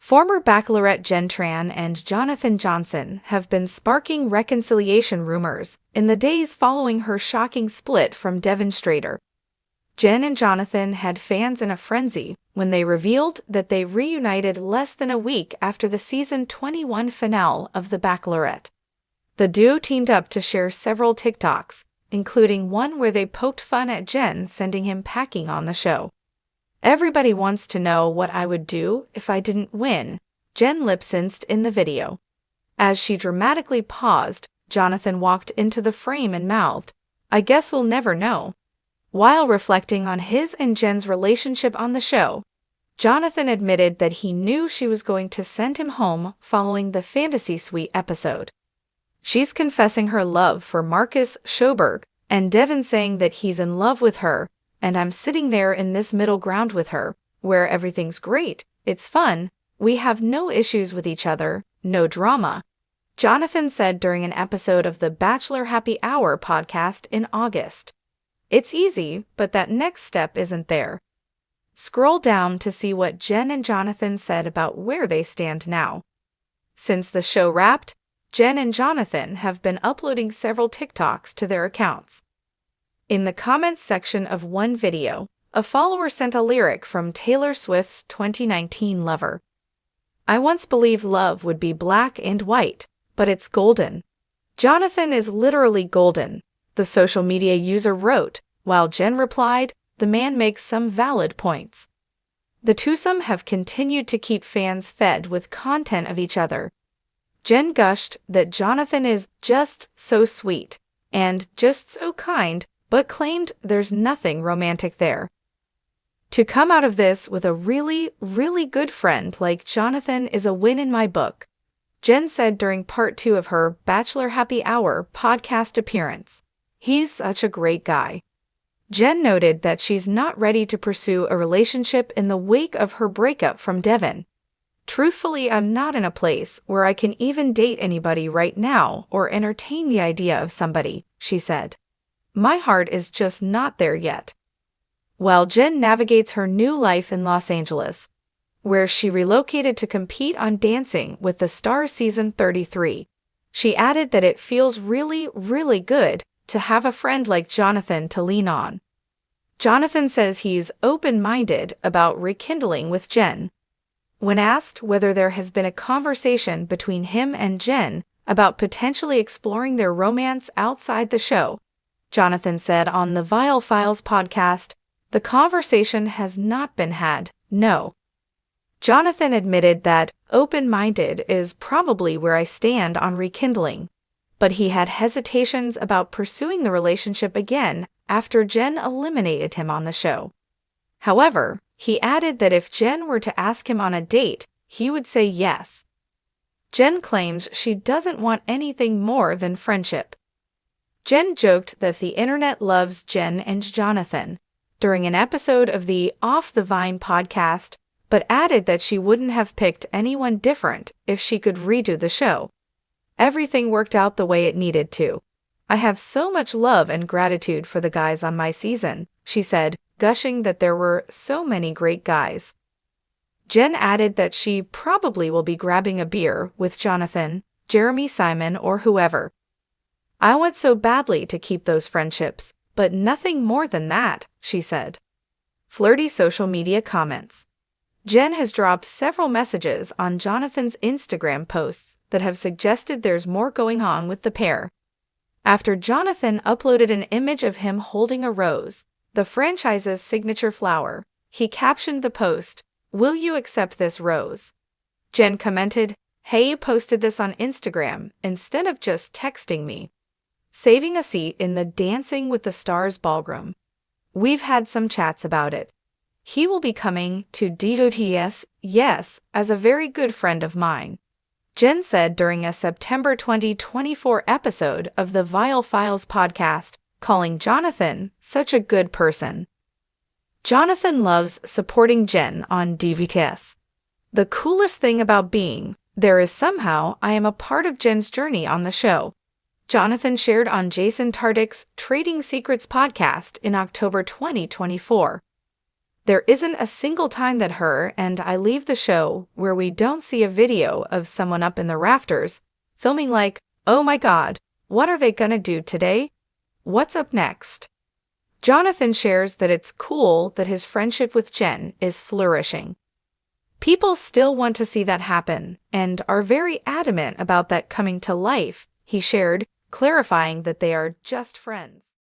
Former Bachelorette Jenn Tran and Jonathon Johnson have been sparking reconciliation rumors in the days following her shocking split from Devon Strader. Jenn and Jonathon had fans in a frenzy when they revealed that they reunited less than a week after the season 21 finale of The Bachelorette. The duo teamed up to share several TikToks, including one where they poked fun at Jenn sending him packing on the show. "Everybody wants to know what I would do if I didn't win," Jenn lip-synced in the video. As she dramatically paused, Jonathon walked into the frame and mouthed, "I guess we'll never know." While reflecting on his and Jenn's relationship on the show, Jonathon admitted that he knew she was going to send him home following the Fantasy Suite episode. "She's confessing her love for Marcus Schoberg, and Devon saying that he's in love with her, and I'm sitting there in this middle ground with her, where everything's great, it's fun, we have no issues with each other, no drama," Jonathon said during an episode of the Bachelor Happy Hour podcast in August. "It's easy, but that next step isn't there." Scroll down to see what Jenn and Jonathon said about where they stand now. Since the show wrapped, Jenn and Jonathon have been uploading several TikToks to their accounts. In the comments section of one video, a follower sent a lyric from Taylor Swift's 2019 Lover. "I once believed love would be black and white, but it's golden. Jonathon is literally golden," the social media user wrote, while Jenn replied, "The man makes some valid points." The twosome have continued to keep fans fed with content of each other. Jenn gushed that Jonathon is just so sweet and just so kind, but claimed there's nothing romantic there. "To come out of this with a really, really good friend like Jonathon is a win in my book," Jenn said during part 2 of her Bachelor Happy Hour podcast appearance. "He's such a great guy." Jenn noted that she's not ready to pursue a relationship in the wake of her breakup from Devon. "Truthfully, I'm not in a place where I can even date anybody right now or entertain the idea of somebody," she said. "My heart is just not there yet." While Jenn navigates her new life in Los Angeles, where she relocated to compete on Dancing with the Stars season 33, she added that it feels really, really good to have a friend like Jonathon to lean on. Jonathon says he's open-minded about rekindling with Jenn. When asked whether there has been a conversation between him and Jenn about potentially exploring their romance outside the show, Jonathon said on the Vile Files podcast, "The conversation has not been had, no." Jonathon admitted that open-minded is probably where I stand on rekindling, but he had hesitations about pursuing the relationship again after Jenn eliminated him on the show. However, he added that if Jenn were to ask him on a date, he would say yes. Jenn claims she doesn't want anything more than friendship. Jenn joked that the internet loves Jenn and Jonathon during an episode of the Off the Vine podcast, but added that she wouldn't have picked anyone different if she could redo the show. "Everything worked out the way it needed to. I have so much love and gratitude for the guys on my season," she said, gushing that there were so many great guys. Jenn added that she probably will be grabbing a beer with Jonathon, Jeremy Simon, or whoever. "I want so badly to keep those friendships, but nothing more than that," she said. Flirty social media comments. Jenn has dropped several messages on Jonathon's Instagram posts that have suggested there's more going on with the pair. After Jonathon uploaded an image of him holding a rose, the franchise's signature flower, he captioned the post, "Will you accept this rose?" Jenn commented, "Hey, you posted this on Instagram instead of just texting me." Saving a seat in the Dancing with the Stars ballroom. "We've had some chats about it. He will be coming to News.Is, yes, as a very good friend of mine," Jenn said during a September 2024 episode of the Vile Files podcast, calling Jonathon such a good person. Jonathon loves supporting Jenn on News.Is. "The coolest thing about being there is somehow I am a part of Jenn's journey on the show," Jonathon shared on Jason Tartick's Trading Secrets podcast in October 2024. There isn't a single time that her and I leave the show where we don't see a video of someone up in the rafters, filming like, oh my god, what are they gonna do today? What's up next? Jonathon shares that it's cool that his friendship with Jenn is flourishing. People still want to see that happen and are very adamant about that coming to life, he shared, clarifying that they are just friends.